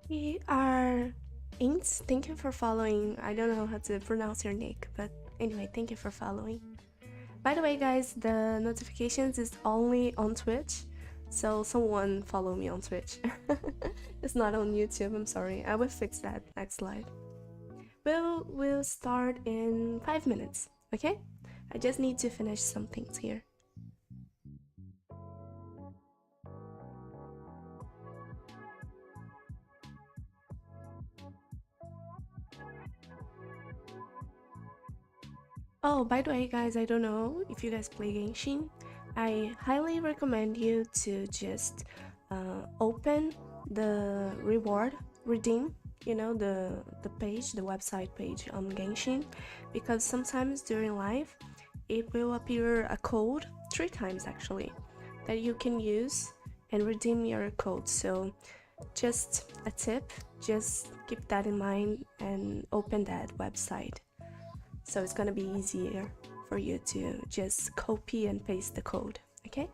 We are Ints. Thank you for following. I don't know how to pronounce your nick, but anyway, thank you for following. By the way, guys, the notifications is only on Twitch, so someone follow me on Twitch. It's not on YouTube. I'm sorry. I will fix that next slide. We'll start in 5 minutes. Okay? I just need to finish some things here. Oh, by the way, guys, I don't know if you guys play Genshin. I highly recommend you to just open the reward redeem, the page, the website page on Genshin, because sometimes during live it will appear a code 3 times actually that you can use and redeem your code. So just a tip, just keep that in mind and open that website. So it's gonna be easier for you to just copy and paste the code, okay?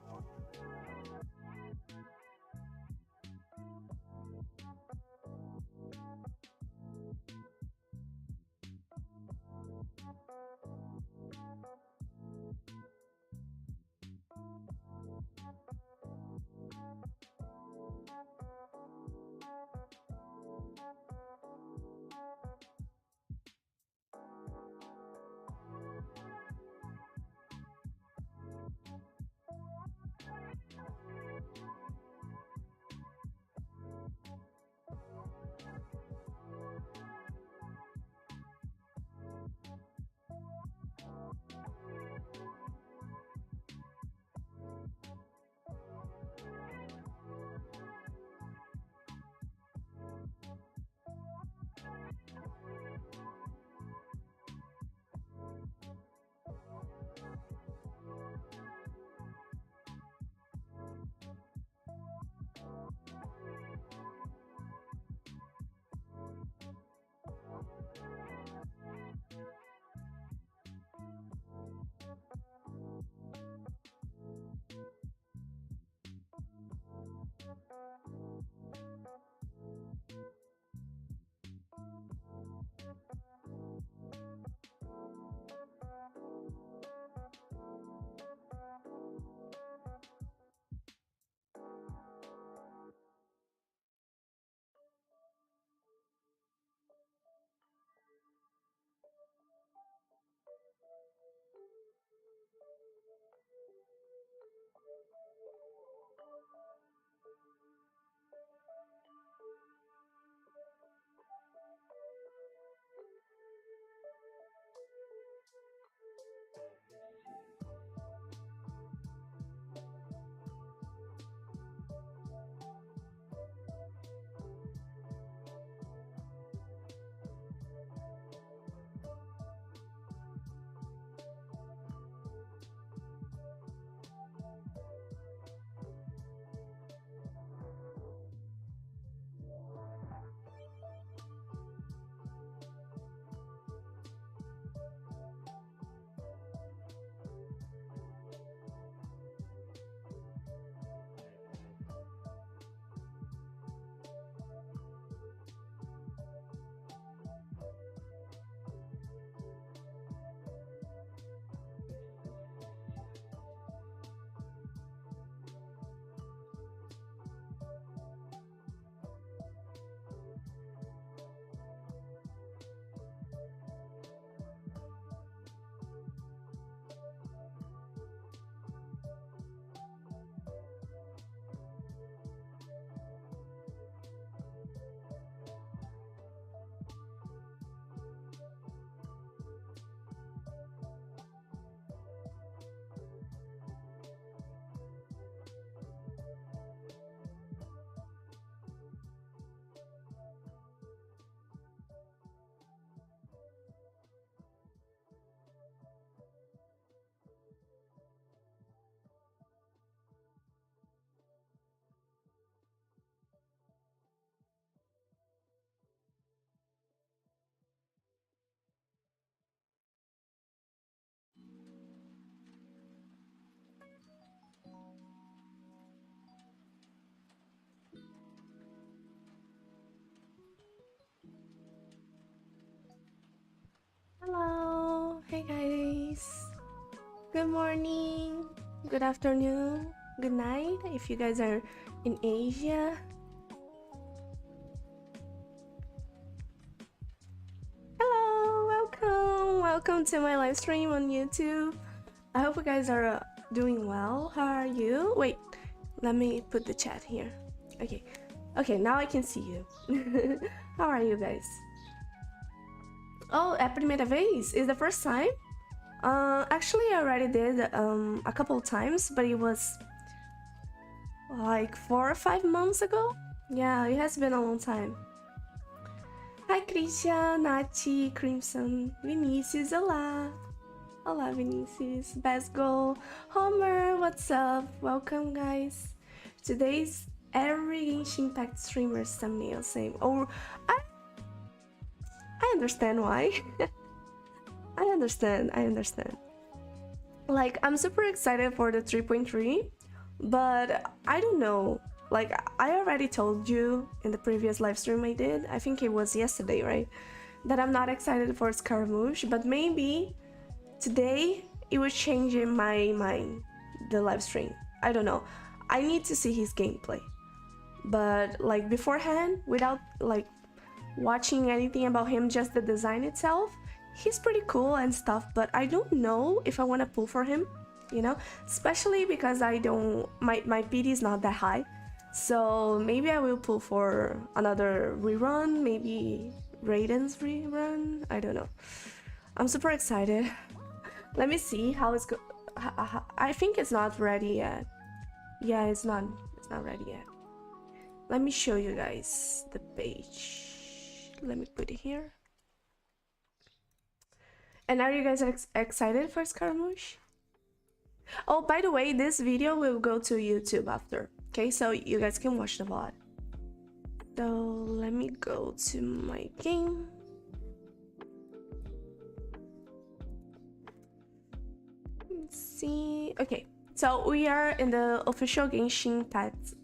morning, good afternoon, good night if you guys are in Asia. Hello, welcome to my live stream on YouTube. I hope you guys are doing well. How are you? Wait, let me put the chat here. Okay, now I can see you. How are you guys? Oh, é a primeira vez? Is the first time? Actually, I already did a couple of times, but it was like 4 or 5 months ago. Yeah, it has been a long time. Hi, Christian, Nachi, Crimson, Vinicius, olá. Olá, Vinicius, Best Goal, Homer, what's up? Welcome, guys. Today's every Genshin Impact streamer's thumbnail same. Oh, I understand why. I understand. Like, I'm super excited for the 3.3, but I don't know. Like, I already told you in the previous live stream I did, I think it was yesterday, right? That I'm not excited for Scaramouche, but maybe today it was changing my mind, the live stream. I don't know. I need to see his gameplay. But like beforehand, without like watching anything about him, just the design itself, he's pretty cool and stuff, but I don't know if I want to pull for him, you know, especially because I don't, my PD is not that high, so maybe I will pull for another rerun, maybe Raiden's rerun, I don't know. I'm super excited. Let me see how it's I think it's not ready yet. Yeah, it's not ready yet. Let me show you guys the page. Let me put it here. And are you guys excited for Scaramouche? Oh, by the way, this video will go to YouTube after, okay? So you guys can watch the VOD. So let me go to my game. Let's see. Okay, so we are in the official Genshin Pets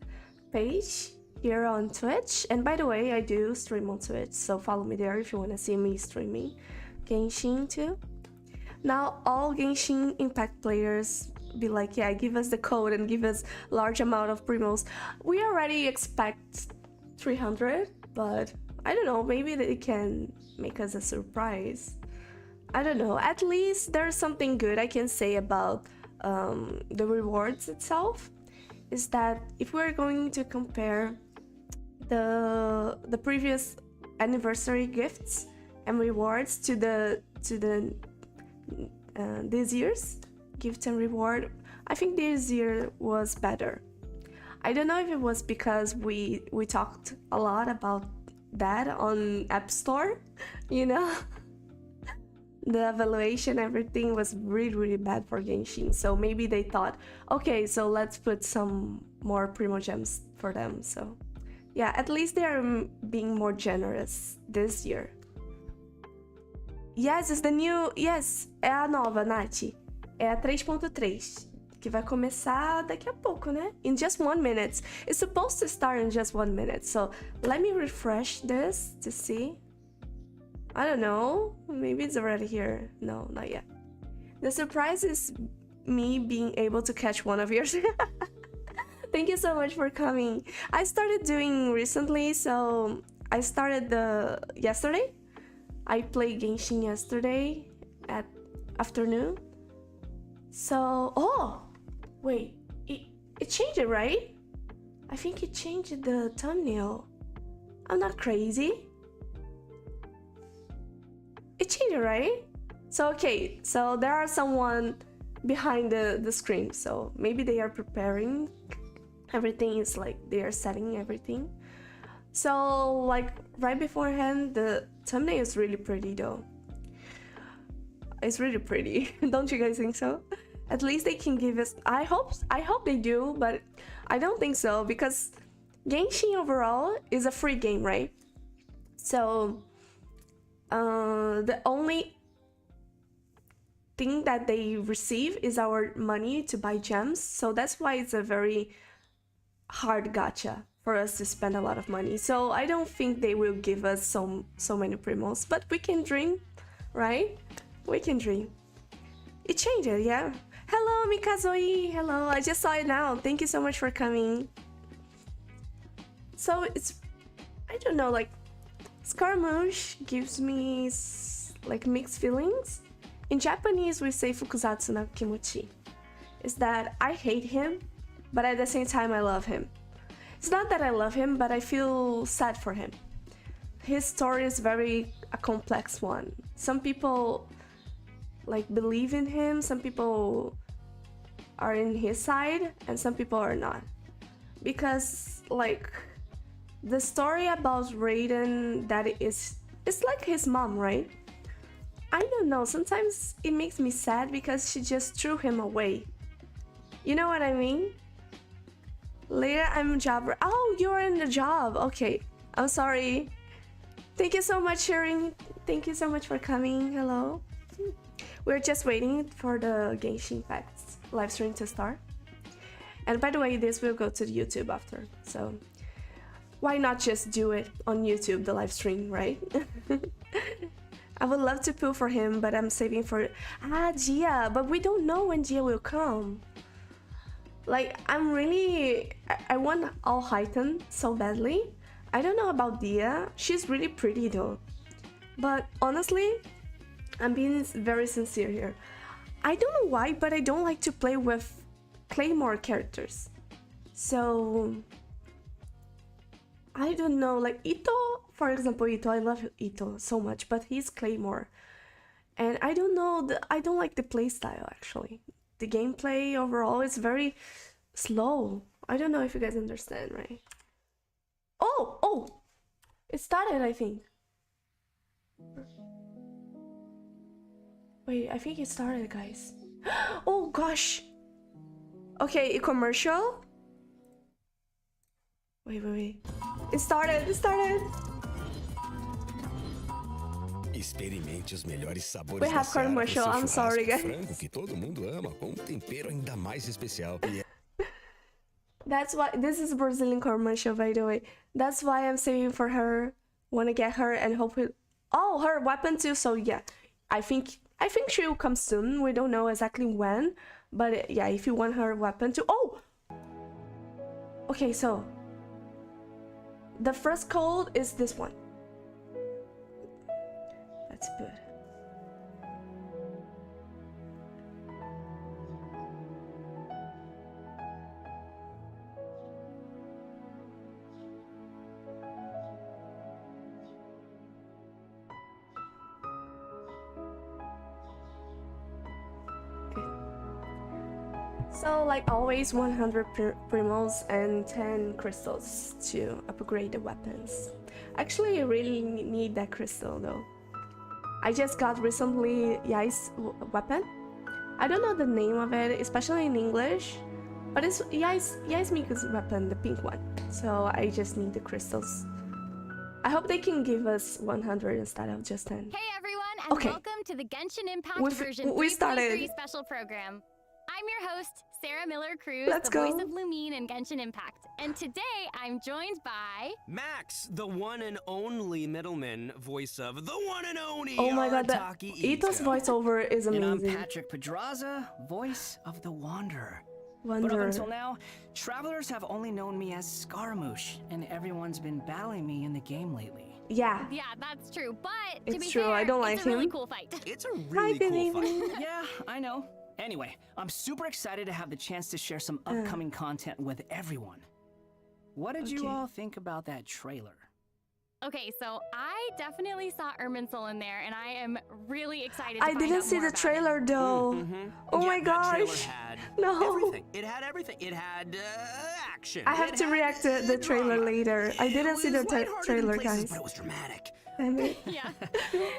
page here on Twitch. And by the way, I do stream on Twitch, so follow me there if you want to see me streaming Genshin too. Now all Genshin Impact players be like, yeah, give us the code and give us large amount of primos. We already expect 300, but I don't know, maybe they can make us a surprise. I don't know, at least there's something good I can say about the rewards itself, is that if we're going to compare the previous anniversary gifts and rewards to the this year's gift and reward, I think this year was better. I don't know if it was because we talked a lot about that on App Store, you know. The evaluation, everything was really bad for Genshin, so maybe they thought, okay, so let's put some more Primo Gems for them. So yeah, at least they are being more generous this year. Yes, it's the new... Yes, é a nova, Nath. É a 3.3, que vai começar daqui a pouco, né? In just 1 minute. It's supposed to start in just 1 minute, so let me refresh this to see. I don't know, maybe it's already here. No, not yet. The surprise is me being able to catch one of yours. Thank you so much for coming. I started doing recently, so I started yesterday. I played Genshin yesterday at afternoon. So, oh, wait, it changed it, right? I think it changed the thumbnail. I'm not crazy. It changed it, right? So, okay, so there are someone behind the screen, so maybe they are preparing. Everything is like they are setting everything. So, like, right beforehand, the thumbnail is really pretty though. It's really pretty. Don't you guys think so? At least they can give us... I hope they do, but I don't think so, because Genshin overall is a free game, right? So the only thing that they receive is our money to buy gems, so that's why it's a very hard gacha for us to spend a lot of money. So I don't think they will give us so many primos, but we can dream, right? We can dream. It changed, yeah. Hello, Mikazoi. Hello, I just saw it now. Thank you so much for coming. So it's, I don't know, like scaramouche gives me like mixed feelings. In Japanese, we say fukusatsu na kimochi. Is that I hate him, but at the same time I love him. It's not that I love him, but I feel sad for him. His story is very a complex one. Some people like believe in him, some people are in his side, and some people are not. Because like the story about Raiden, that is, it's like his mom, right? I don't know, sometimes it makes me sad because she just threw him away. You know what I mean? Later I'm job. Oh, you're in the job. Okay, I'm sorry. Thank you so much, sharing. Thank you so much for coming. Hello. We're just waiting for the Genshin Facts live stream to start. And by the way, this will go to the YouTube after. So why not just do it on YouTube, the live stream, right? I would love to pull for him, but I'm saving for Gia. But we don't know when Gia will come. Like, I want All Heighten so badly. I don't know about Dia. She's really pretty though. But honestly, I'm being very sincere here. I don't know why, but I don't like to play with Claymore characters. So I don't know, like Ito, for example, Ito, I love Ito so much, but he's Claymore. And I don't know, I don't like the playstyle actually. The gameplay overall is very slow. I don't know if you guys understand, right? Oh! It started, I think. Wait, I think it started, guys. Oh gosh! Okay, a commercial? Wait. It started! Experimente os melhores sabores We have commercial, I'm sorry, guys. Frango que todo mundo ama, com um tempero ainda mais especial. That's why this is Brazilian commercial, by the way. That's why I'm saving for her. Wanna get her and hopefully, oh, her weapon too. So yeah, I think she will come soon. We don't know exactly when, but yeah, if you want her weapon too. Oh, okay. So the first code is this one. That's good. So like always 100 primos and 10 crystals to upgrade the weapons. Actually I really need that crystal though. I just got recently Yai's weapon. I don't know the name of it, especially in English, but it's Yai's Miku's weapon, the pink one. So I just need the crystals. I hope they can give us 100 instead of just 10. Hey everyone, and welcome to the Genshin Impact version 3.3 special program. I'm your host, Sarah Miller-Cruz, the voice of Lumine in Genshin Impact. And today, I'm joined by... Max, the one and only middleman voice of the one and only Oh my god, Ito's voiceover is amazing. And I'm Patrick Pedraza, voice of the Wanderer. But up until now, travelers have only known me as Scaramouche, and everyone's been battling me in the game lately. Yeah, that's true, but it's to be true. fair, I don't like it's a really him. cool fight. It's a really cool fight. Yeah, I know. Anyway, I'm super excited to have the chance to share some upcoming content with everyone. What did you all think about that trailer? Okay, so I definitely saw Irminsul in there, and I am really excited to I didn't see the trailer though. Oh my gosh. No. Everything. It had everything. It had action. I have to react to the trailer later. I didn't see the trailer, guys. But it was dramatic. Yeah.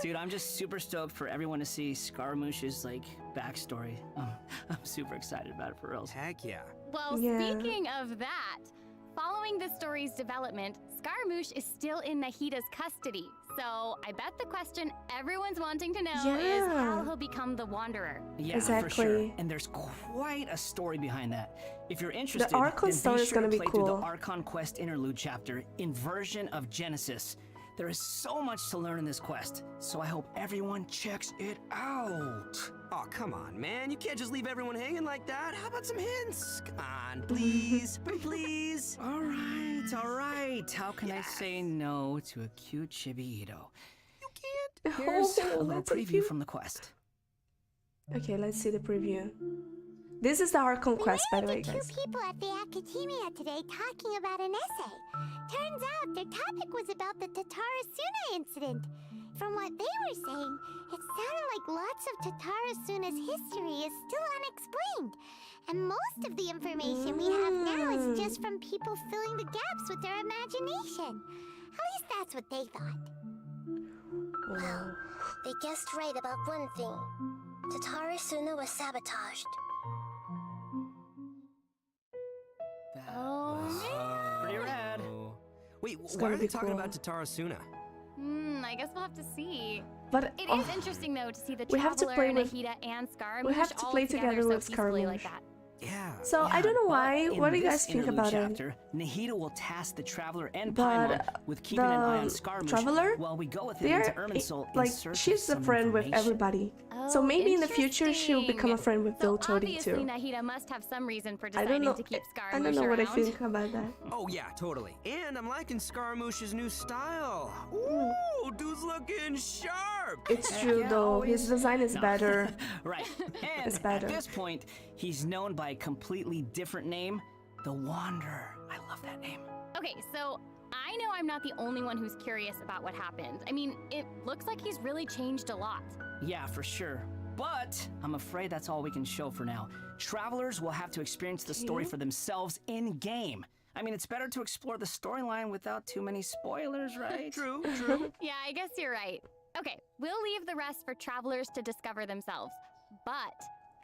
Dude, I'm just super stoked for everyone to see Scaramouche's, like, backstory. I'm super excited about it for real. Heck yeah. Well, speaking of that, following the story's development, Scaramouche is still in Nahida's custody. So I bet the question everyone's wanting to know is how he'll become the Wanderer. Yeah, for sure. And there's quite a story behind that. If you're interested, the Archon story is going to be play cool. through the Archon Quest interlude chapter in version of Genesis. There is so much to learn in this quest, so I hope everyone checks it out. Oh, come on, man. You can't just leave everyone hanging like that. How about some hints? Come on, please. Please. All right. How can I say no to a cute Chibi-Ito? You can't. Here's a Oh, little preview from the quest. Okay, let's see the preview. This is our conquest, by the way, Two guys. people at the academia today talking about an essay. Turns out their topic was about the Tatarasuna incident. From what they were saying, it sounded like lots of Tatarasuna's history is still unexplained. And most of the information we have now is just from people filling the gaps with their imagination. At least that's what they thought. Wow. They guessed right about one thing. Tatarasuna was sabotaged. Pretty rad. Wait, It's why gonna are they be talking cool. about Tatarasuna? I guess we'll have to see. But It oh, is interesting though to see the we have to Traveler, play with- Nahida, and Scaramouche we have to all play together together so with peacefully like Scaramouche. that. Yeah. so I don't know But why. in What do you this guys think interlude about it? chapter, Nahida will task the Traveler and But Paimon with keeping an eye on the Scaramouche Traveler, while we go with him They're into Irminsul in like search she's of a some friend with information. everybody. So Oh, maybe in the future she'll become a interesting. friend with So Viltodi obviously too. Nahida must have some reason for I deciding don't know. to keep I Scaramouche don't know what I around. think about that. Oh, yeah, totally. And I'm liking Scaramouche's new style. Ooh, dude's looking sharp. It's Heck true yeah, though. His always. design is No. better. Right. And It's better. at this point, he's known by a completely different name, the Wanderer. I love that name. Okay, so I know I'm not the only one who's curious about what happened. I mean, it looks like he's really changed a lot. Yeah, for sure. But I'm afraid that's all we can show for now. Travelers will have to experience the story for themselves in-game. I mean, it's better to explore the storyline without too many spoilers, right? True. Yeah, I guess you're right. Okay, we'll leave the rest for travelers to discover themselves. But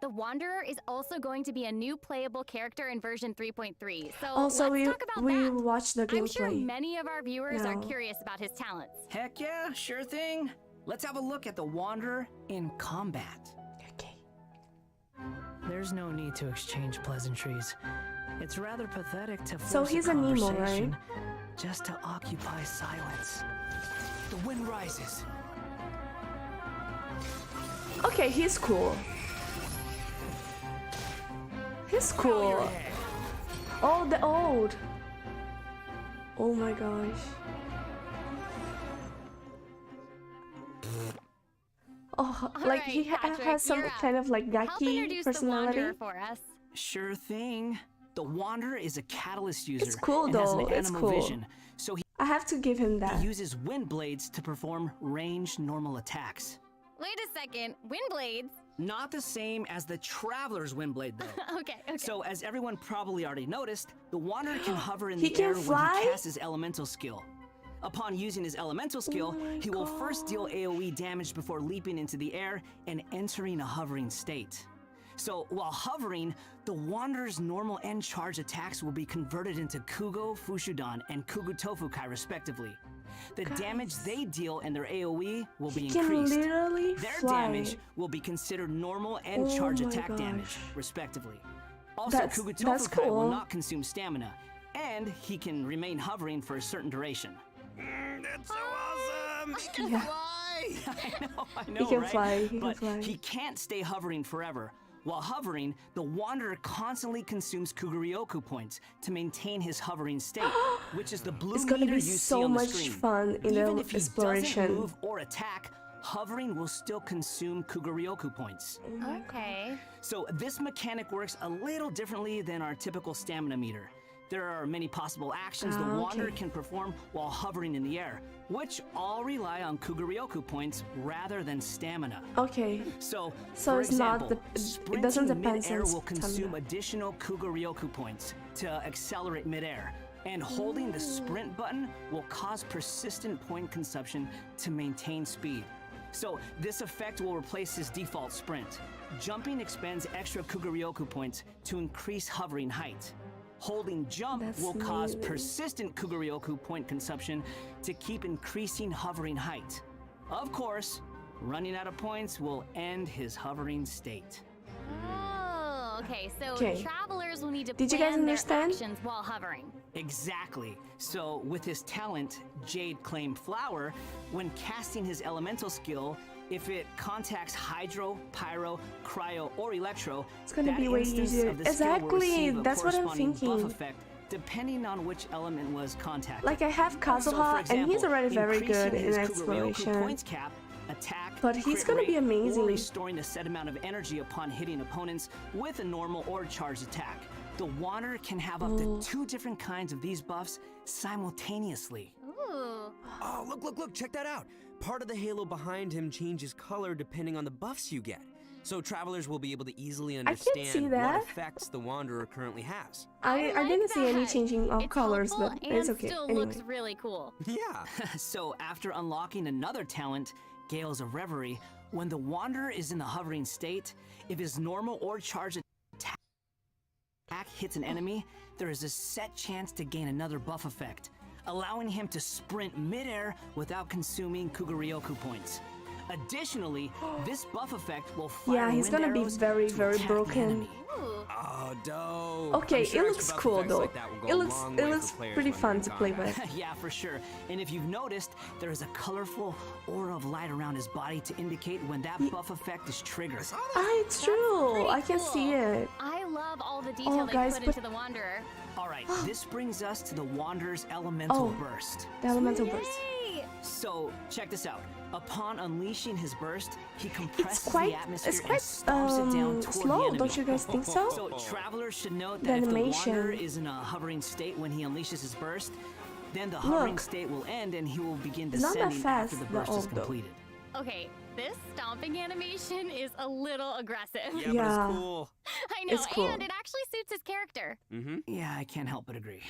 the Wanderer is also going to be a new playable character in version 3.3. So Also, let's talk about we that. watched the I'm sure gameplay. many of our viewers are No. curious about his talents. Heck yeah, sure thing. Let's have a look at the Wanderer in combat. Okay. There's no need to exchange pleasantries. It's rather pathetic to force So he's a Nemo, conversation just to occupy silence. The wind rises. Okay, he's cool. He's cool. Oh, the old. Oh my gosh. Oh, like he right, Patrick, has some you're up. kind of like Help gacky introduce the personality. Wanderer for us. Sure thing. The Wanderer is a catalyst user. It's cool, and has an though. It's animo cool. vision, so I have to give him that. he uses wind blades to perform ranged normal attacks. Wait a second, wind blades? Not the same as the Traveler's wind blade, though. Okay. So, as everyone probably already noticed, the Wanderer can hover in He the can air when fly? he casts his elemental skill. Upon using his elemental skill, my he will first deal AoE damage before leaping into the air and entering a hovering state. So, while hovering, the Wanderer's normal and charge attacks will be converted into Kugo, Fushudan, and Kugu Tofukai, respectively. The damage they deal and their AoE will be He can increased. literally Their fly. damage will be considered normal and Oh charge my attack damage, gosh. respectively. Also, That's Kugutofukai cool. will not consume stamina, and he can remain hovering for a certain duration. That's so awesome. He can Yeah. fly. I know, can right? fly, he can but fly. he can't stay hovering forever. While hovering, the Wanderer constantly consumes Kuguryoku points to maintain his hovering state, which is the blue It's gonna meter be you see so on the much screen. fun in Even the if he exploration. doesn't move or attack, hovering will still consume Kuguryoku points. Okay. So this mechanic works a little differently than our typical stamina meter. There are many possible actions the Wanderer okay. can perform while hovering in the air, which all rely on Kuguryoku points rather than stamina. Okay. So, So for it's not example, the- it sprinting doesn't depend mid-air on will consume stamina. additional Kuguryoku points to accelerate mid-air, and holding the sprint button will cause persistent point consumption to maintain speed. So this effect will replace his default sprint. Jumping expends extra Kuguryoku points to increase hovering height. Holding jump That's will cause amazing. persistent Kuguryoku point consumption to keep increasing hovering height. Of course, running out of points will end his hovering state. Oh, Okay, so Okay. travelers will need to Did you guys plan their understand? actions while hovering. Exactly. So, with his talent, Jade Claim Flower, when casting his elemental skill, if it contacts Hydro, Pyro, Cryo, or Electro, It's gonna that be way instance easier. of the skill will Exactly, receive a that's what I'm corresponding buff thinking. effect, depending on which element was contacted. Like I have So, Kazuha, for and he's example, already very good increasing in his Kuguryoku exploration. points cap, attack, But he's crit gonna rate, be amazing. or restoring a set amount of energy upon hitting opponents with a normal or charged attack. The Wanderer can have up to 2 different kinds of these buffs simultaneously. Ooh. Oh, look, check that out. Part of the halo behind him changes color depending on the buffs you get. So travelers will be able to easily can see understand that. what effects the Wanderer currently has. I like didn't see any that. changing of It's colors, helpful but and it's okay. still Anyway. looks really cool. Yeah. So after unlocking another talent, Gales of Reverie, when the Wanderer is in the hovering state, if his normal or charged attack hits an enemy, there is a set chance to gain another buff effect, allowing him to sprint midair without consuming Kuguryoku points. Additionally, this buff effect will fire Yeah, he's wind gonna be arrows very, to very attack the broken. enemy. Ooh. Oh, dope. Okay, I'm sure it extra looks buff cool effects though. like that will go It a looks long it way for looks players pretty when fun they're to in play combat. with. Yeah, for sure. And if you've noticed, there is a colorful aura of light around his body to indicate when that buff effect is triggered. Ah, it's true. Pretty I can cool. see it. I love all the detail they guys, put but- into the Wanderer. All right, this brings us to the Wanderer's Elemental Oh. Burst. The elemental burst. Yay! So, check this out. Upon unleashing his burst, he compresses It's quite the atmosphere it's and quite stomps it down toward the slow, enemy. don't you guys think so? So, travelers should note The that if the animation. Wanderer is in a hovering state when he unleashes his burst, then the hovering Look. state will end and he will begin It's not that descending fast, after the the burst is ult, though. completed. Okay, this stomping animation is a little aggressive. Yeah, Yeah. but it's cool. I know, It's cool. and it actually suits his character. Mm-hmm. Yeah, I can't help but agree.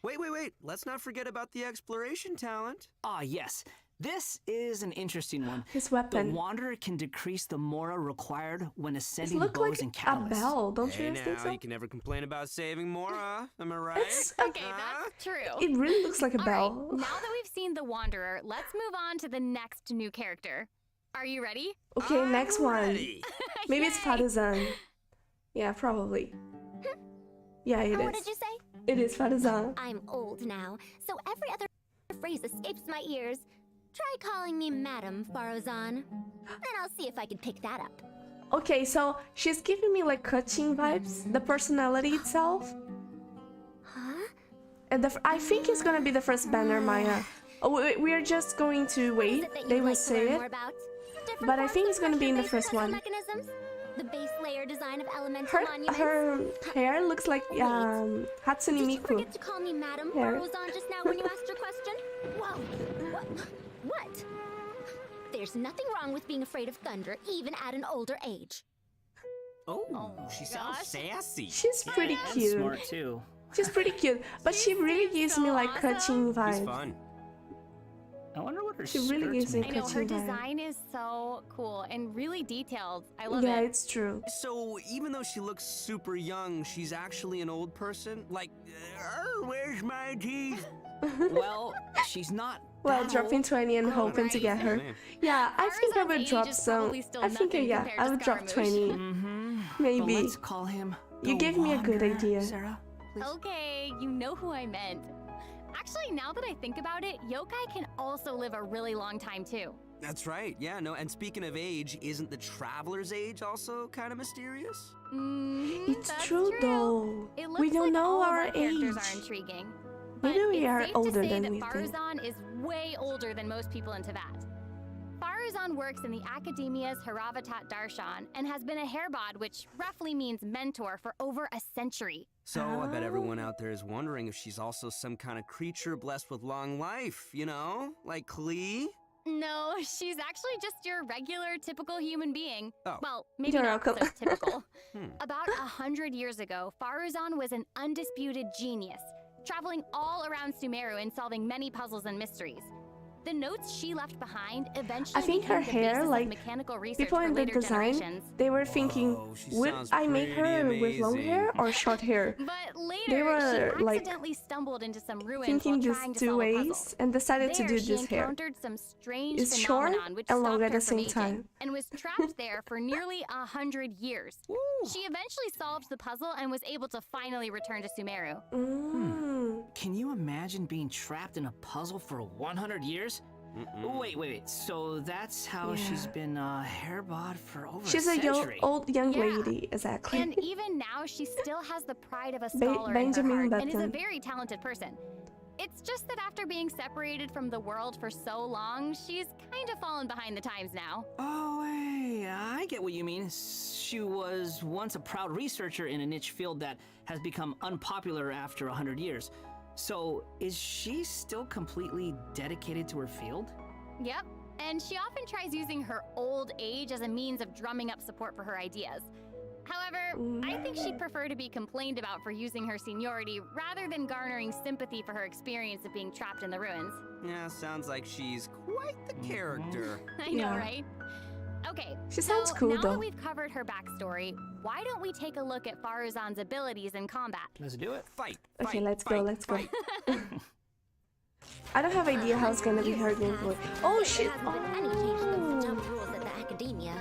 Wait. Let's not forget about the exploration talent. Ah, yes. This is an interesting one. His The weapon. Wanderer can decrease the mora required when It ascending looks bows like and a catalysts. bell, don't you Hey guys think now, so? you can never complain about saving Mora. Am I right? It's Okay, Huh? that's true. It really looks like a All bell. right, now that we've seen the Wanderer, let's move on to the next new character. Are you ready? Okay, I'm next one. ready. Maybe it's Yay! Farazan. Yeah, probably. Yeah, it What did is. you say? It is Farazan. I'm old now, so every other phrase escapes my ears. Try calling me Madam Farozan. Then I'll see if I can pick that up. Okay, so she's giving me like Kachin vibes, the personality itself. Huh? And I think it's gonna be the first banner, Maya. Oh, we're just going to What is wait. it that you'd They will like to say learn it. more about? Different But I forms think of it's gonna be in the pressure-based first one. mechanisms? The base layer design of elemental Her monuments? hair looks like Hatsune Did you Miku. forget to call me Madam Hair. Farozan just now when you asked your question? Whoa. What? There's nothing wrong with being afraid of thunder, even at an older age. Oh, she sounds gosh. sassy. She's pretty And cute. smart too. She's pretty cute, but she really gives me so like awesome. Kachin She's vibes. fun. I wonder what her She really skirt's gives me made I know, her Kachin vibe. design is so cool and really detailed. I love Yeah, it. it's true. So even though she looks super young, she's actually an old person? Like, where's my teeth? Well, she's not. Well, that dropping old. 20 and hoping to right. get her. Man. Yeah, I think I Farazan's would age drop is some. probably still I think nothing yeah, compared I to would drop Scaramouche. 20. Mm-hmm. But Maybe. let's call him. You the gave me a good Wanderer, idea. Sarah. please? Okay, you know who I meant. Actually, now that I think about it, yokai can also live a really long time too. That's right, yeah, no, and speaking of age, isn't the traveler's age also kind of mysterious? It's That's true, though. It looks We don't like know all of our characters age. are intriguing. Maybe But we it's are safe older to say than that we think. Farazan is way older than most people in Tibet. Farazan works in the Academia's Haravatat Darshan and has been a hairbod, which roughly means mentor, for over a century. So I bet everyone out there is wondering if she's also some kind of creature blessed with long life, you know? Like Klee? No, she's actually just your regular, typical human being. Oh. Well, maybe You're not so welcome. typical. Hmm. About 100 years ago, Farazan was an undisputed genius, traveling all around Sumeru and solving many puzzles and mysteries. The notes she left behind eventually I think her became the hair, basis of like, mechanical research People for in the later design, generations. they were thinking, Whoa, she would sounds I make her pretty with long hair amazing. or short hair? But But later, they were she like accidentally stumbled into some ruins thinking while these trying to two solve a ways puzzle. and decided to There, do she this hair. encountered some strange It's short phenomenon which and long stopped at her the from same aging time. and was trapped there for nearly 100 years. She eventually solved the puzzle and was able to finally return to Sumeru. Can you imagine being trapped in a puzzle for 100 years? Wait. So that's how she's been hairbod for over She's a a century. young Yeah. lady, exactly. And even now, she still has the pride of a scholar Benjamin in her heart and is a Button. very talented person. It's just that after being separated from the world for so long, she's kind of fallen behind the times now. Oh, hey, I get what you mean. She was once a proud researcher in a niche field that has become unpopular after 100 years. So, is she still completely dedicated to her field? Yep, and she often tries using her old age as a means of drumming up support for her ideas. However, I think she'd prefer to be complained about for using her seniority rather than garnering sympathy for her experience of being trapped in the ruins. Yeah, sounds like she's quite the character. I know, Yeah. right? Okay, She sounds so cool, now though. that we've covered her backstory, why don't we take a look at Faruzan's abilities in combat? Let's do it. Fight. Okay, fight, let's go, fight, let's go. fight. I don't have idea how it's gonna be her gameplay. Oh shit! There hasn't been any change to the Oh. jump rules at the academia.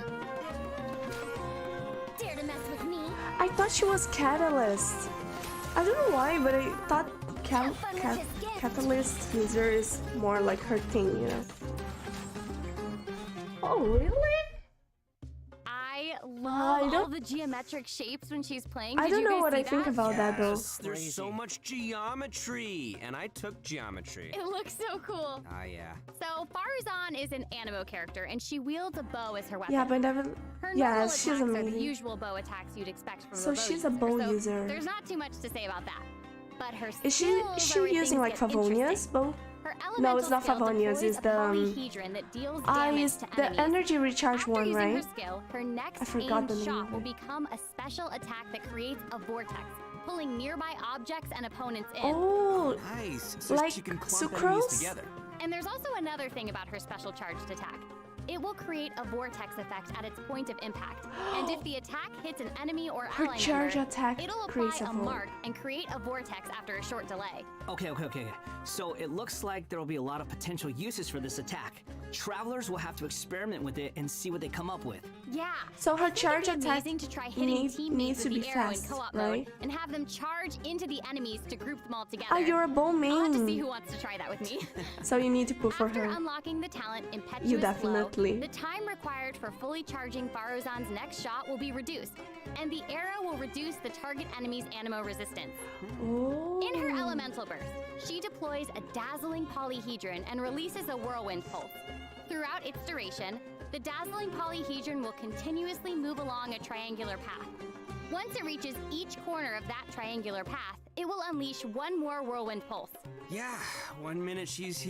Dare to mess with me? I thought she was Catalyst. I don't know why, but I thought Catalyst user is more like her thing, you know. Oh really? I I love don't- all the geometric shapes when she's playing. I Did don't you know guys what see I think that? about that though. Yes, there's Crazy. so much geometry, and I took geometry. It looks so cool. Ah, yeah. So Faruzan is an animo character, and she wields a bow as her weapon. Yeah, but never. Her Yeah, normal she's attacks are the amazing. usual bow attacks you'd expect from So a bow she's a user. bow So user. There's not too much to say about that. But her Is she skills are where using things like get Favonia's interesting. bow? Her No, it's elemental not skill Favonia's, deploys it's a the polyhedron that deals damage it's to the enemies. energy recharge After one, using right? her skill, her next I forgot the aimed name shot of will it. become a special attack that creates a vortex, pulling nearby objects and opponents in. Oh, Nice. So like she can clump enemies sucrose? together. And there's also another thing about her special charged attack. It will create a vortex effect at its point of impact. And if the attack hits an enemy or Her ally charge member, attack it'll apply creates a a vor- mark and create a vortex after a short delay. Okay. So it looks like there will be a lot of potential uses for this attack. Travelers will have to experiment with it and see what they come up with. Yeah. So her I think charge it'd be attack amazing to try hitting needs teammates to with be the arrow fast, in co-op right? mode and have them charge into the enemies to group them all together. Oh, you're a bow I'll have to see main. who wants to try that with me. So you need to put for After her. unlocking the talent Impetuous You Flow, definitely. the time required for fully charging Faruzan's next shot will be reduced, and the arrow will reduce the target enemy's animo resistance. Oh. In her elemental burst, she deploys a dazzling polyhedron and releases a whirlwind pulse. Throughout its duration, the dazzling polyhedron will continuously move along a triangular path. Once it reaches each corner of that triangular path, it will unleash one more whirlwind pulse. Yeah, 1 minute she's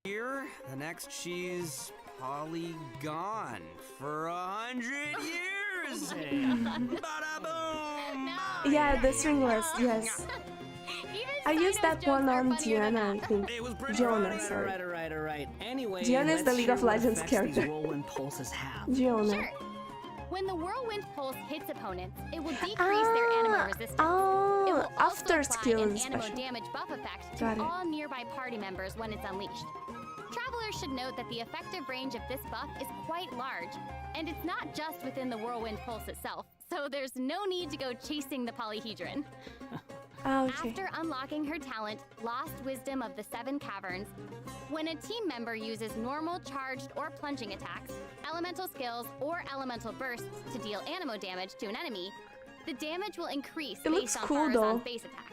here, the next she's polygon for 100 years. Bada boom! Yeah, the stringless, yes. Even I used Saito's that jokes one are on funnier than Diana, I that. think. It was pretty Giona, funny. sorry. All right. Anyway, Giona is the let's League hear of what Legends effects character. These whirlwind pulses have. Giona. Sure. When the whirlwind pulse hits opponents, it will decrease their animo resistance. It Oh, will also after apply skill an and animo special. damage buff effect Got to it. all nearby party members when it's unleashed. Travelers should note that the effective range of this buff is quite large, and it's not just within the whirlwind pulse itself, so there's no need to go chasing the polyhedron. Ah, okay. After unlocking her talent, Lost Wisdom of the Seven Caverns, when a team member uses normal, charged, or plunging attacks, elemental skills, or elemental bursts to deal animo damage to an enemy, the damage will increase It looks based on cool, Faruzan's though. base attack.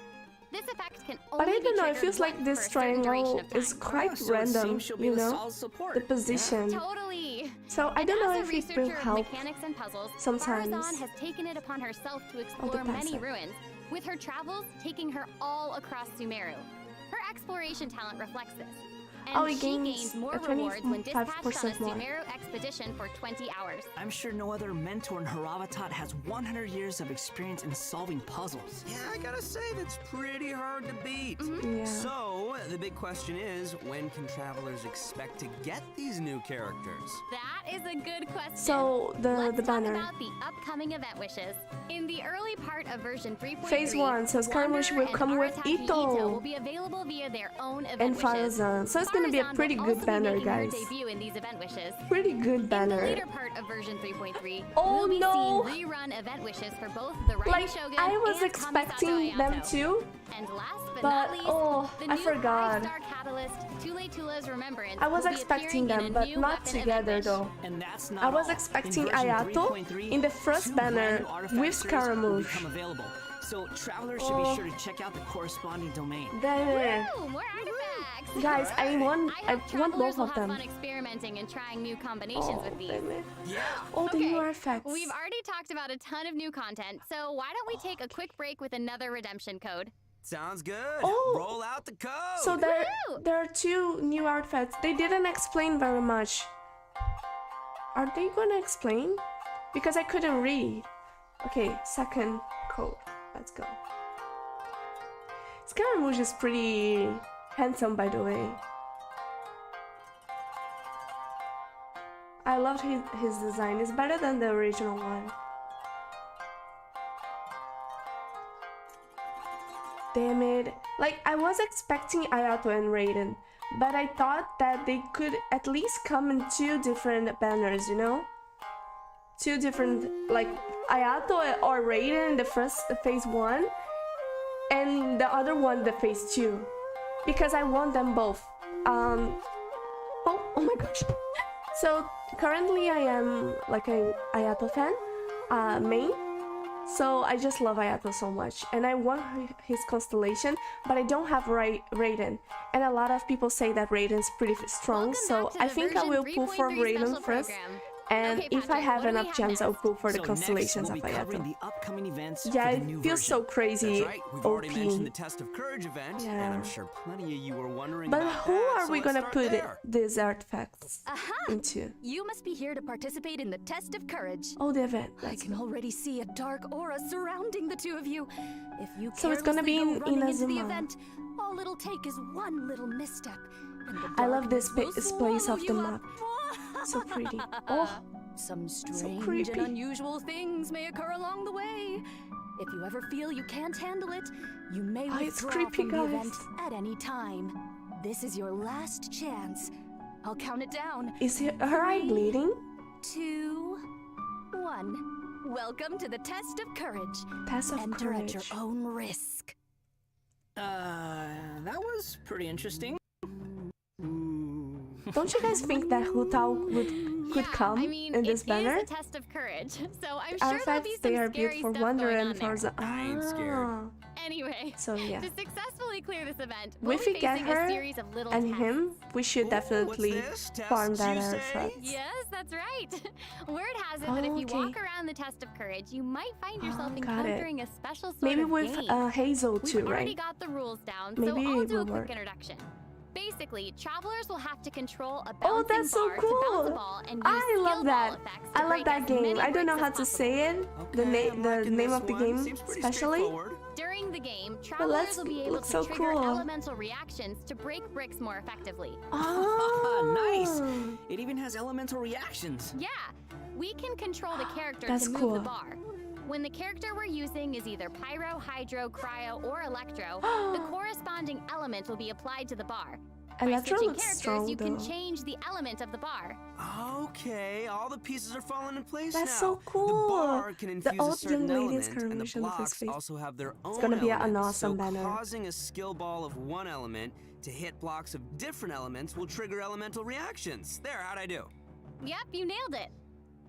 This effect can only But I be don't know, it triggered feels like once this for a certain duration triangle of time. is quite Oh, so it random, seems she'll be you a know? solid support. The position. Totally. So I don't And know as a if it researcher will of help. mechanics and puzzles, sometimes. Faruzan has taken it upon herself to explore many passive. ruins, with her travels taking her all across Sumeru. Her exploration talent reflects this. And Oh, it she gains gains more a rewards when dispatched on a 25% more. Sumeru expedition for 20 hours. I'm sure no other mentor in Haravatat has 100 years of experience in solving puzzles. Yeah, I gotta say, that's pretty hard to beat. Yeah. So, the big question is, when can travelers expect to get these new characters? That is a good question. So Let's the talk banner. about the upcoming event wishes. In the early part of version 3.3, Phase 1, so Scaramouche Wander will and come with Arataki Ito. will be available via their own event And wishes. Farazan. So it's gonna be a Farazan pretty will good also be banner, making her guys. debut in these event wishes. Pretty good In the banner. later part of version 3.3, Oh, we'll be no. seeing rerun event wishes for both the Raiden Like, Shogun I was and expecting Kamisato them Ayato. to, And last but but not least, oh, the I new forgot. 5-star catalyst, Tule Tula's Remembrance, I was will be expecting appearing in them, a but new not weapon together event wish. though. And that's not I was all. expecting In version Ayato 3.3, in the first 2 banner brand new artifact with series will Scaramouche. become available. So travelers should Oh. be sure to check out the corresponding domain. There. Ooh, more artifacts! Guys, I want I hope both travelers will of have them. fun experimenting and trying new combinations Oh, with these. damn it. Yeah. Oh, the Okay, new artifacts. We've already talked about a ton of new content, so why don't we take a quick break with another redemption code? Sounds good. Oh. Roll out the code. So Woo! there are 2 new artifacts. They didn't explain very much. Are they gonna explain? Because I couldn't read. Okay, second code. Let's go. Scaramouche is pretty handsome, by the way. I loved his design. It's better than the original one. Damn it. Like, I was expecting Ayato and Raiden, but I thought that they could at least come in 2 different banners, you know? 2 different, like, Ayato or Raiden in the first phase 1, and the other one the phase 2. Because I want them both. Oh my gosh. So, currently I am, like, a Ayato fan, main. So I just love Ayato so much, and I want his constellation, but I don't have Raiden. And a lot of people say that Raiden's pretty strong, Welcome so back to I the think I version will pull for 3.3 Raiden special first. program. And Okay, if I Patrick, have what do we enough have chance, I'll next? pull for the So constellations next, of we'll be covering Ayato. the upcoming events Yeah, for the it new feels so version. crazy. That's right. We've already mentioned the OP. Test of Courage event, Yeah. and I'm sure plenty of you were wondering But about who that, are so we let's gonna start put there. these artifacts Aha! into? You must be here to participate in the test of courage. Oh, the event. I Let's can go. already see a dark aura surrounding the 2 of you. If you So it's gonna be carelessly go in running into the Inazuma. event, all it'll take is one little misstep, and the I love this darkness will place swallow of the you map. up. So pretty. Oh, Some strange creepy. and unusual things may occur along the way. If you ever feel you can't handle it, you may Oh, it's withdraw creepy, from the guys. event at any time. This is your last chance. I'll count it down. is her eye 3, bleeding? 2, 1. Welcome to the test of courage. Test of Enter at your courage. own risk. That was pretty interesting. Don't you guys think that Hu Tao could come I mean, in this it banner? is a test of courage, so I'm sure there'll Artifacts, be they some are built scary for stuff Wonder going and on there. for I ain't scared. Anyway, So yeah, to successfully clear this event, we'll if be we get facing her a series of little and tests. him, we should Ooh, definitely what's this? farm Tests, that you say? artifact. Yes, that's right. Word has it that if you Okay. walk around the test of courage, you might find yourself Got it. encountering a special sort Maybe of with game. Hazel We've too, already right? got the rules down, Maybe so I'll it do a will quick work. introduction. Basically, travelers will have to control a Oh, bouncing that's so bar to bounce a cool! ball and use I love skill that. ball effects to I love break that as game. many I don't know bricks how as to possible. say it. The Okay, I'm liking name this of the one. game, Seems pretty especially. straightforward. During the game, let's travelers will be able look to so trigger cool. elemental reactions to break bricks more effectively. Oh, Nice! It even has elemental reactions. Yeah, we can control the character That's to move cool. the bar. When the character we're using is either pyro, hydro, cryo, or electro, the corresponding element will be applied to the bar. By Electro switching looks characters, strong you can though. change the element of the bar. Okay, all the pieces are falling in place That's now. so cool. The bar can infuse old a certain young lady element, and the exclamation of his blocks face. also have their own gonna be an elements, awesome so banner. causing a skill ball of one element to hit blocks of different elements will trigger elemental reactions. There, how'd I do? Yep, you nailed it.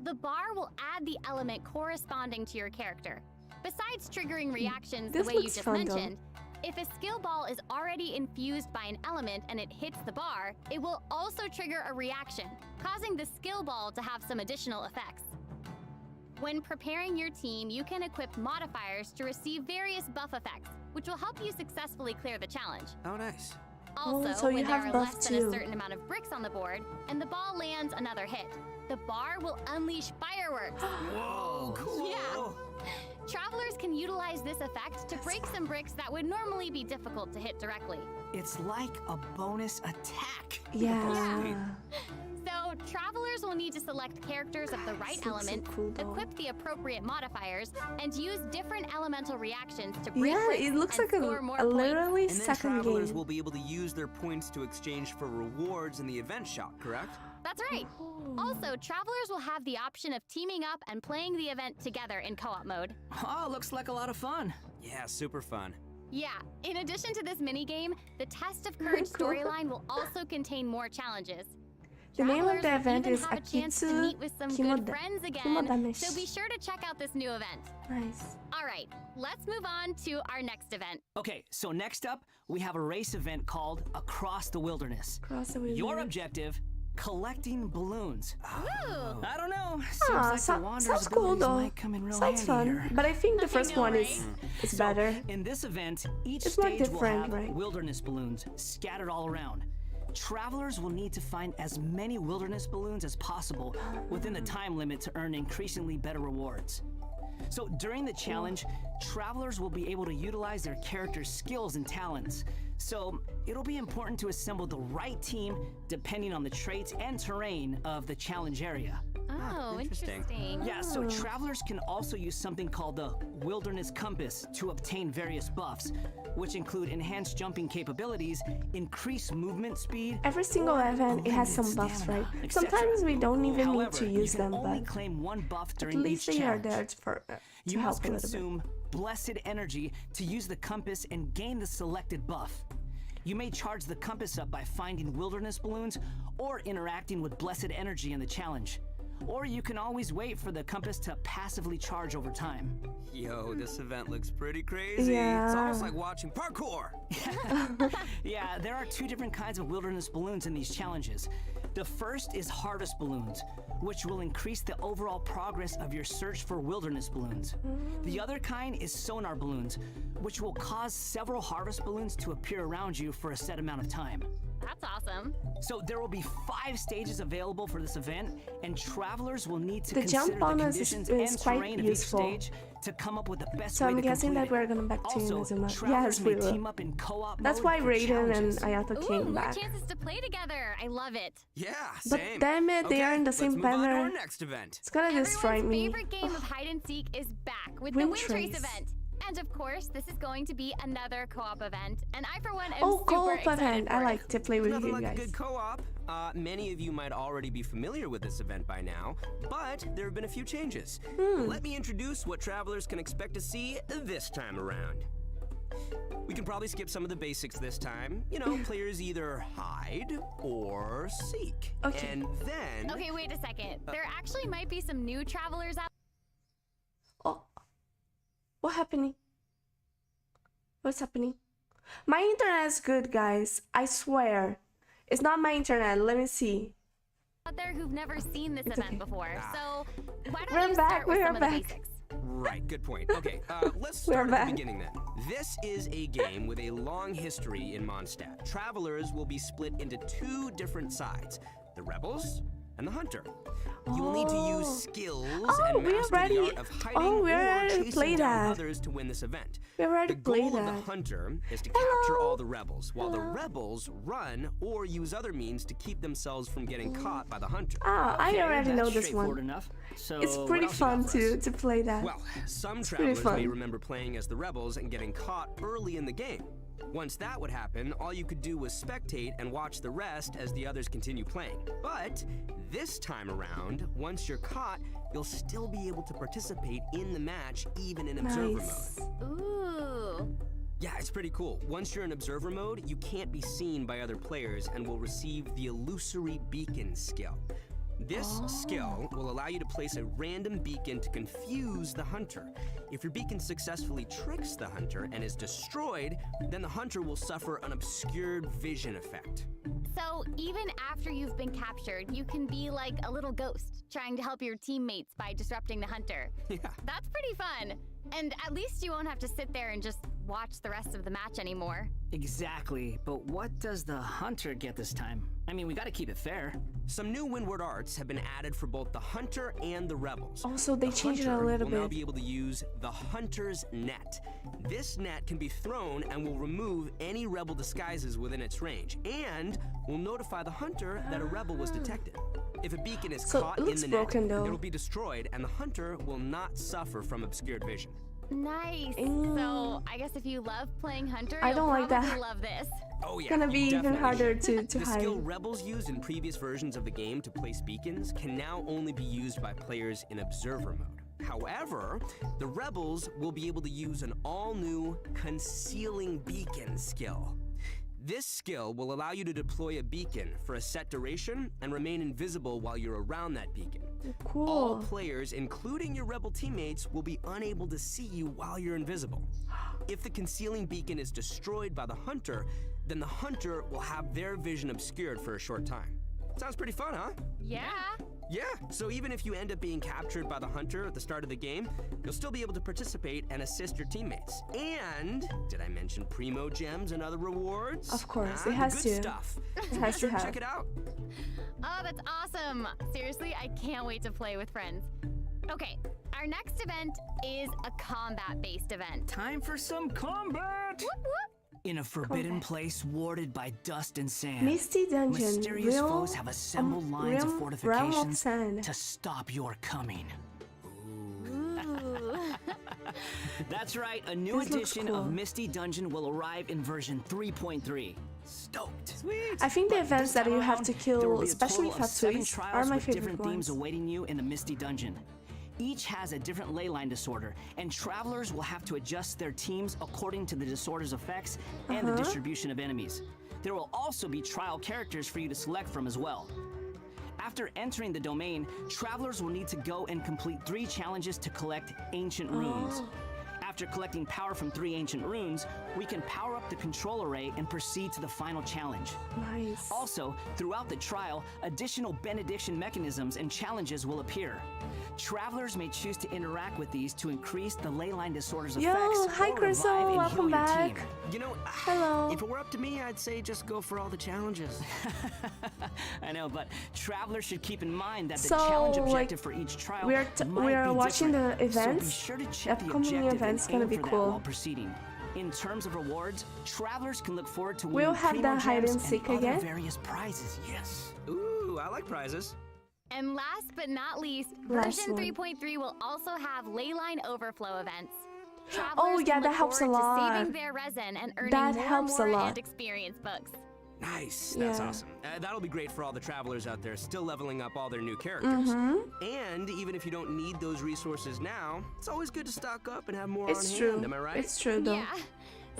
The bar will add the element corresponding to your character. Besides triggering reactions This the way you looks just fun, though. mentioned, if a skill ball is already infused by an element and it hits the bar, it will also trigger a reaction, causing the skill ball to have some additional effects. When preparing your team, you can equip modifiers to receive various buff effects, which will help you successfully clear the challenge. Oh, nice. Also, so you when there have are buff less than a too. certain amount of bricks on the board and the ball lands another hit, the bar will unleash fireworks. Whoa, cool. Yeah. Travelers can utilize this effect to break some bricks that would normally be difficult to hit directly. It's like a bonus attack. Yeah. So, travelers will need to select characters of the right This looks so element, cool, though. equip the appropriate modifiers, and use different elemental reactions to break Yeah, bricks it looks and like score more a points. literally And then second travelers game. will be able to use their points to exchange for rewards in the event shop, correct? That's right. Also, travelers will have the option of teaming up and playing the event together in co-op mode. Oh, looks like a lot of fun. Yeah, super fun. Yeah, in addition to this minigame, the Test of Courage Cool. storyline will also contain more challenges. The name of Travelers the will event even is have a chance to Akitsu meet with some good friends again, Kimodamish. so be sure to check out this new event. Nice. All right, let's move on to our next event. Okay, so next up, we have a race event called Across the Wilderness. Cross the wilderness. Your objective, collecting balloons. Woo! I don't know. Seems Ah, like the sounds Wanderer's cool abilities though. might come in real Sounds handy fun. here. But I think the I first know, one right? is So, better. in this event, each It's more stage will different, have right? wilderness balloons scattered all around. Travelers will need to find as many wilderness balloons as possible within the time limit to earn increasingly better rewards. So during the challenge, travelers will be able to utilize their character's skills and talents. So it'll be important to assemble the right team depending on the traits and terrain of the challenge area. Oh, interesting. interesting. Yeah, so travelers can also use something called the Wilderness Compass to obtain various buffs, which include enhanced jumping capabilities, increased movement speed. Every single or event, it has some limited buffs, right? stamina, etc. Sometimes we don't even need However, to use you can them, only but claim one buff at during least each they are challenge. there to You help must a little bit. consume blessed energy to use the compass and gain the selected buff. You may charge the compass up by finding wilderness balloons or interacting with blessed energy in the challenge. Or you can always wait for the compass to passively charge over time. Yo, this event looks pretty crazy. Yeah. It's almost like watching parkour. Yeah, there are two different kinds of wilderness balloons in these challenges. The first is harvest balloons, which will increase the overall progress of your search for wilderness balloons. The other kind is sonar balloons, which will cause several harvest balloons to appear around you for a set amount of time. That's awesome. So there will be 5 stages available for this event, and travelers will need to The consider jump the bonus conditions is and quite terrain of useful. each stage to come up with the best So way I'm to guessing complete that it. we're gonna back to Also, Inazuma. travelers Yes, we may will. team up in co-op That's mode why for Raiden and challenges. Ayato Ooh, came more back. chances to play together. I love it. Yeah, But same. damn it, they Okay, are in the let's same move on to our banner. next event. It's gonna destroy Everyone's me. favorite game of hide and seek is back with Wind the Wind Trace Trace. event. And of course, this is going to be another co-op event, and I for one am Oh, super co-op excited event. for I it. like to play with Nothing you like a guys. good co-op. Many of you might already be familiar with this event by now, but there have been a few changes. Let me introduce what travelers can expect to see this time around. We can probably skip some of the basics this time. You know, players either hide or seek. Okay. And then... Okay, wait a second. There actually might be some new travelers out. Oh, what happening? What's happening? My internet is good, guys. I swear. It's not my internet. Let me see. There who've never seen this It's event okay. before. So why don't We're you back, start with we are some of back. the basics? Right, good point. Okay, let's We're start at back. the beginning then. This is a game with a long history in Mondstadt. Travelers will be split into 2 different sides, the rebels and the hunter. You will need to use Oh. skills Oh, and we master the already- art of hiding oh, we or already chasing played down that. others to win this event. We already The goal played of the that. hunter is to Hello. capture all the rebels, while the Hello. rebels run or use other means to keep themselves from getting caught by the hunter. Ah, I Okay, already that's know this straightforward one. enough. So It's what pretty else you got fun for us? to play that. Well, some pretty travelers may fun. remember playing as the rebels and getting caught early in the game. Once that would happen, all you could do was spectate and watch the rest as the others continue playing. But this time around, once you're caught, you'll still be able to participate in the match even in observer mode. Nice. Ooh. Yeah, it's pretty cool. Once you're in observer mode, you can't be seen by other players and will receive the illusory beacon skill. This skill will allow you to place a random beacon to confuse the hunter. If your beacon successfully tricks the hunter and is destroyed, then the hunter will suffer an obscured vision effect. So even after you've been captured, you can be like a little ghost, trying to help your teammates by disrupting the hunter. Yeah. That's pretty fun. And at least you won't have to sit there and just watch the rest of the match anymore. Exactly, but what does the hunter get this time? I mean, we gotta keep it fair. Some new windward arts have been added for both the hunter and the rebels. Also, they The changed it a hunter little will now bit. be able to use the hunter's net. This net can be thrown and will remove any rebel disguises within its range, and will notify the hunter that a rebel was detected. If a beacon is So, caught it in looks the broken, net, though. it will be destroyed, and the hunter will not suffer from obscured vision. Nice. So I guess if you love playing Hunter, I you'll don't like probably that. love this. Oh yeah, Gonna be even definitely. harder to The hide. skill rebels used in previous versions of the game to place beacons can now only be used by players in observer mode. However, the rebels will be able to use an all-new concealing beacon skill. This skill will allow you to deploy a beacon for a set duration and remain invisible while you're around that beacon. Cool. All players, including your rebel teammates, will be unable to see you while you're invisible. If the concealing beacon is destroyed by the hunter, then the hunter will have their vision obscured for a short time. Sounds pretty fun, huh? Yeah. Yeah, so even if you end up being captured by the hunter at the start of the game, you'll still be able to participate and assist your teammates. And did I mention Primo Gems and other rewards? Of course, Ah, it has the good to. stuff. It So has be sure to to have. check it out. Oh, that's awesome. Seriously, I can't wait to play with friends. Okay, our next event is a combat-based event. Time for some combat! Whoop, whoop. In a forbidden Combat. place warded by dust and sand, Misty Dungeon. mysterious Realm, foes have assembled lines of realm of fortifications sand. to stop your coming. Ooh. That's right, a new This looks edition cool. of Misty Dungeon will arrive in version 3.3. Stoked. Sweet. I think the events that you have to There will kill, be a especially total of 7 Fatsuis, trials are my with favorite different themes ones. awaiting you in the Misty Dungeon. Each has a different ley line disorder, and travelers will have to adjust their teams according to the disorder's effects and the distribution of enemies. There will also be trial characters for you to select from as well. After entering the domain, travelers will need to go and complete 3 challenges to collect ancient runes. After collecting power from 3 ancient runes, we can power up the control array and proceed to the final challenge. Nice. Also, throughout the trial, additional benediction mechanisms and challenges will appear. Travelers may choose to interact with these to increase the ley line disorder's Yo, effects hi, or Crystal, revive and welcome heal your back. team. You know, Hello. if it were up to me, I'd say just go for all the challenges. I know, but travelers should keep in mind that the So, challenge like, objective for each trial we might are be watching different. the events. So be sure to check the Upcoming objective events and gonna aim be for that cool. while proceeding. In terms of rewards, travelers can look forward to We'll winning have Primo the hide Gems and seek other again? various prizes. Yes. Ooh, I like prizes. And last but not least, Last version one. 3.3 will also have leyline overflow events. Oh, Travelers yeah, can that look helps a forward to lot. saving their resin and earning That more helps a and more lot. and experience books. Nice, that's Yeah. awesome. That'll be great for all the travelers out there still leveling up all their new characters. Mm-hmm. And even if you don't need those resources now, it's always good to stock up and have more It's on true. hand, am I right? It's true, though. Yeah.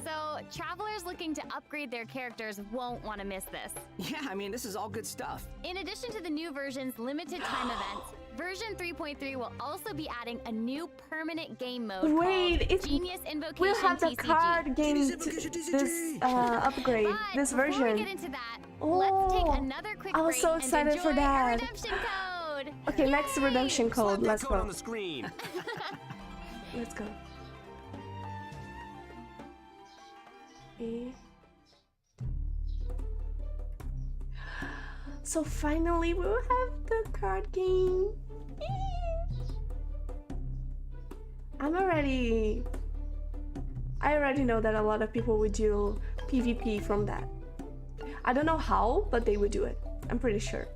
So, travelers looking to upgrade their characters won't want to miss this. Yeah, I mean, this is all good stuff. In addition to the new version's limited time events, version 3.3 will also be adding a new permanent game mode Wait, called it's Genius Invocation we'll have the TCG. card game Genius to Invocation this TCG. upgrade, But this before we version. get into that, let's take Oh, another quick I was break so and excited enjoy for our that. redemption code. Okay, next Yay! redemption Slap code. that Let's code on go. the screen. Let's go. Okay. So finally we'll have the card game. I already know that a lot of people would do PvP from that. I don't know how, but they would do it. I'm pretty sure.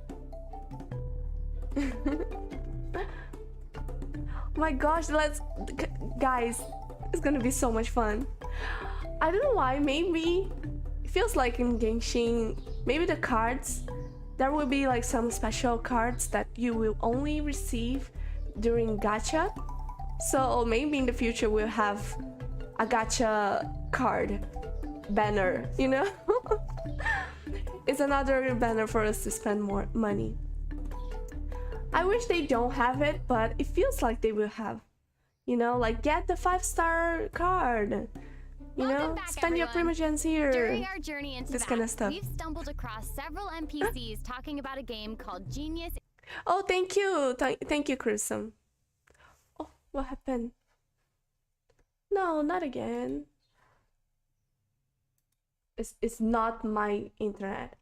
My gosh, guys, it's gonna be so much fun. I don't know why, maybe it feels like in Genshin, maybe the cards, there will be like some special cards that you will only receive during gacha. So maybe in the future we'll have a gacha card banner, you know? It's another banner for us to spend more money. I wish they don't have it, but it feels like they will have. You know, like get the 5-star card. You Welcome know, back, spend your everyone. Primogens here. During our journey into This that, kind of stuff. we've stumbled across several NPCs talking about a game called Genius. Oh, thank you. Thank you, Chrism. Oh, what happened? No, not again. It's not my internet.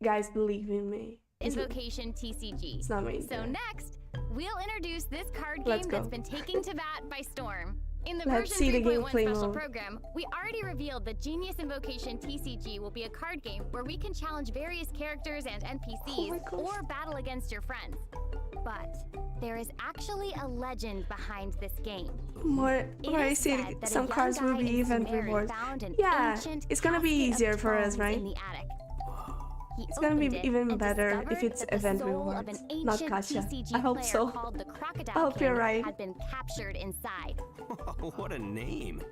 Guys, believe in me. Invocation TCG. It's not my So internet. next, we'll introduce this card Let's game go. that's been taking Teyvat by storm. In the Let's version see the 3.1 gameplay special mode. program, we already revealed that Genius Invocation TCG will be a card game where we can challenge various characters and NPCs my gosh. or battle against your friends. But there is actually a legend behind this game. More I is see said that a some young cards will guy be in event Sumeru rewards. found an Yeah, ancient it's gonna be casket of easier for us, tomes right? in the attic. He It's gonna be opened it even and better if discovered it's that the event soul of rewards, an not ancient gacha. TCG I hope player so. called the Crocodile I hope you're King right. had been captured inside. What a name.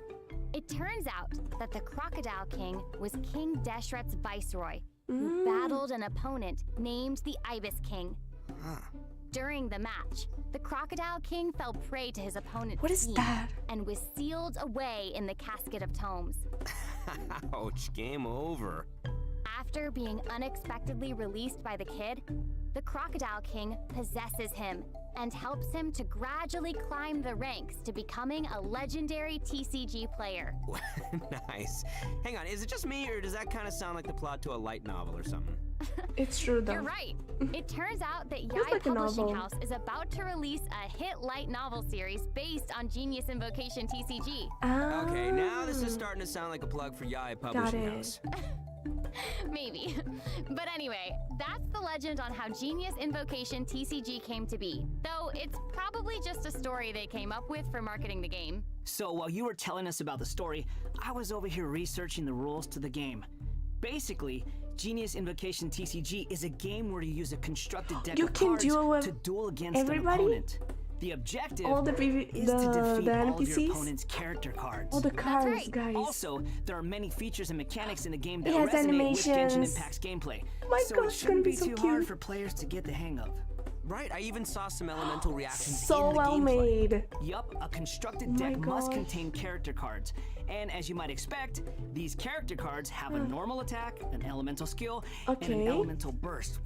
It turns out that the Crocodile King was King Deshret's viceroy, who Mm. battled an opponent named the Ibis King. Huh. During the match, the Crocodile King fell prey to his opponent's What is scheme that? and was sealed away in the casket of tomes. Ouch, game over. After being unexpectedly released by the kid, the Crocodile King possesses him and helps him to gradually climb the ranks to becoming a legendary TCG player. Nice. Hang on, is it just me or does that kind of sound like the plot to a light novel or something? It's true though. You're right. It turns out that Feels Yai like a Publishing novel. House is about to release a hit light novel series based on Genius Invocation TCG. Ah. Okay, now this is starting to sound like a plug for Yai Publishing it. House. Maybe. But anyway, that's the legend on how Genius Invocation TCG came to be. Though it's probably just a story they came up with for marketing the game. So while you were telling us about the story, I was over here researching the rules to the game. Basically, Genius Invocation TCG is a game where you use a constructed deck You of can cards duel with to duel against everybody? an opponent. The objective All the is to defeat the all of your NPCs? opponent's character cards. All the cards, right. guys. Also, there are many features and mechanics in the game that It has resonate with Genshin animations. Impact's gameplay. Oh my so gosh, it it's gonna shouldn't be be so too cute. hard for players to get the hang of. Right, I even saw some elemental reactions So in the well gameplay. made. Yup, a constructed Oh my deck must gosh. contain character cards. And as you might expect, these character cards have a normal attack, an elemental skill, and Okay. an elemental burst.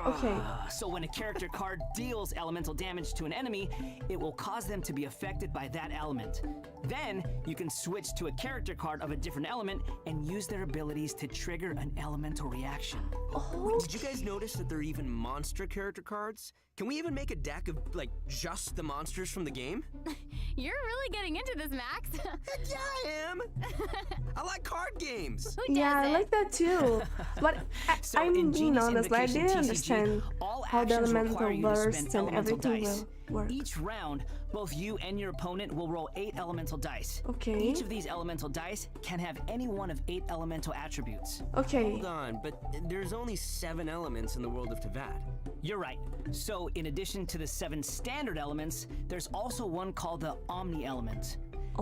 Okay. So when a character card deals elemental damage to an enemy, it will cause them to be affected by that element. Then you can switch to a character card of a different element and use their abilities to trigger an elemental reaction. Wait, did you guys notice that there are even monster character cards? Can we even make a deck of, like, just the monsters from the game? You're really getting into this, Max. Heck yeah, I am! I like card games! Who Yeah, I doesn't? like that too. But So I'm in being Genius honest, like, I Invocation didn't TCG, understand all how the actions elemental require you to spend bursts and elemental everything dice. will work. Each round, both you and your opponent will roll 8 elemental dice. Okay. Each of these elemental dice can have any one of 8 elemental attributes. Okay. Hold on, but there's only 7 elements in the world of Teyvat. You're right. So in addition to the 7 standard elements, there's also one called the Omni element.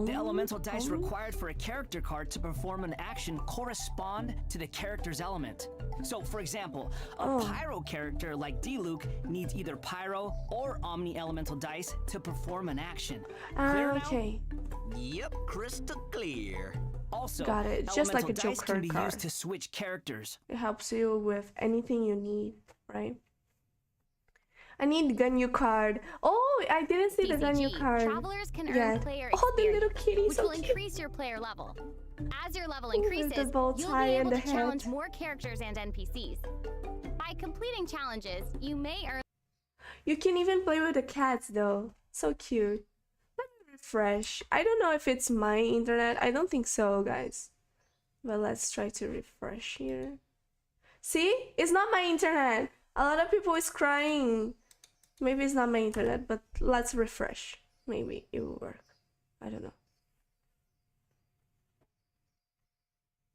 The elemental dice required for a character card to perform an action correspond to the character's element. So, for example, a Pyro character like D-Luke needs either Pyro or Omni elemental dice to perform an action. Clear now? Okay. Yep, crystal clear. Also, Got it. Just like a elemental dice Joker can be card. used to switch characters. It helps you with anything you need, right? I need Ganyu card. Oh, I didn't see the Ganyu TCG, card. travelers can earn Yeah. player Oh, the experience, little kitty, which so will cute. increase your player level. As your level Ooh, with increases, the bow you'll tie be and able the to challenge hat. more characters and NPCs. By completing challenges, you may earn You can even play with the cats though. So cute. Let me refresh. I don't know if it's my internet. I don't think so, guys. But let's try to refresh here. See? It's not my internet. A lot of people is crying. Maybe it's not my internet, but let's refresh. Maybe it will work. I don't know.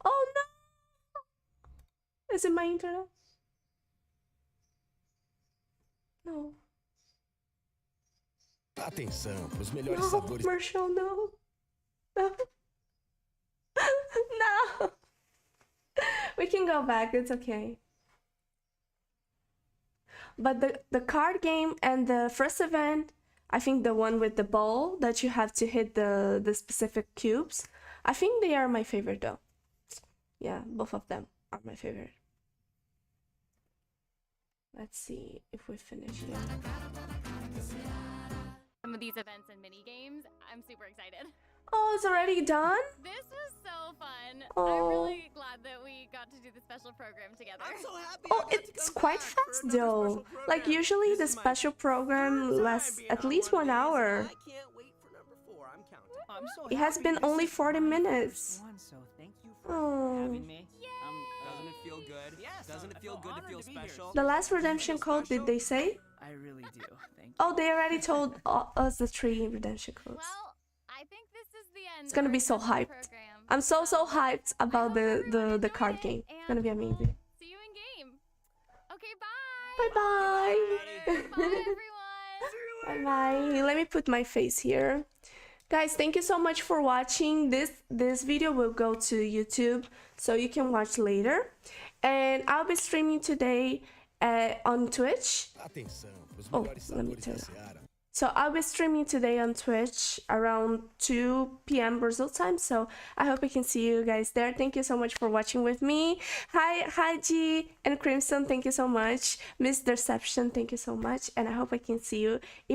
Oh no! Is it my internet? No. Atenção, os melhores No, sabores. Marshall, no. No. No. We can go back, it's okay. But the card game and the first event, I think the one with the ball that you have to hit the specific cubes, I think they are my favorite though. Yeah, both of them are my favorite. Let's see if we finish here. of these events and mini games. I'm super excited. Oh, it's already done? This was so fun. Oh. I'm really glad that we got to do the special program together. I'm so happy. Oh, it's quite fast though. Like usually the special program lasts at least 1 hour. I can't wait for number 4. I'm counting. I'm so It has happy been this only is 40 my minutes. first one, so thank you for Oh. having me. Doesn't it feel good? Yes, Doesn't it I feel feel good to honored feel to be here. special? The last redemption code, did they say? I really do. Thank you. Oh, they already told us the 3 redemption codes. Well, I think this is the end. It's gonna of be our so special hyped. program. I'm so hyped about I hope everyone the enjoyed card it, game. It's and gonna be amazing. See you in game. Okay, bye. Bye bye. Bye, everyone. Bye bye. Let me put my face here. Guys, thank you so much for watching. This video will go to YouTube, so you can watch later. And I'll be streaming today on Twitch. Atenção pros Oh, melhores let me sabores turn da it Seara. So I'll be streaming today on Twitch around 2 p.m. Brazil time. So I hope I can see you guys there. Thank you so much for watching with me. Hi, Haji and Crimson. Thank you so much. Miss Deception. Thank you so much. And I hope I can see you in my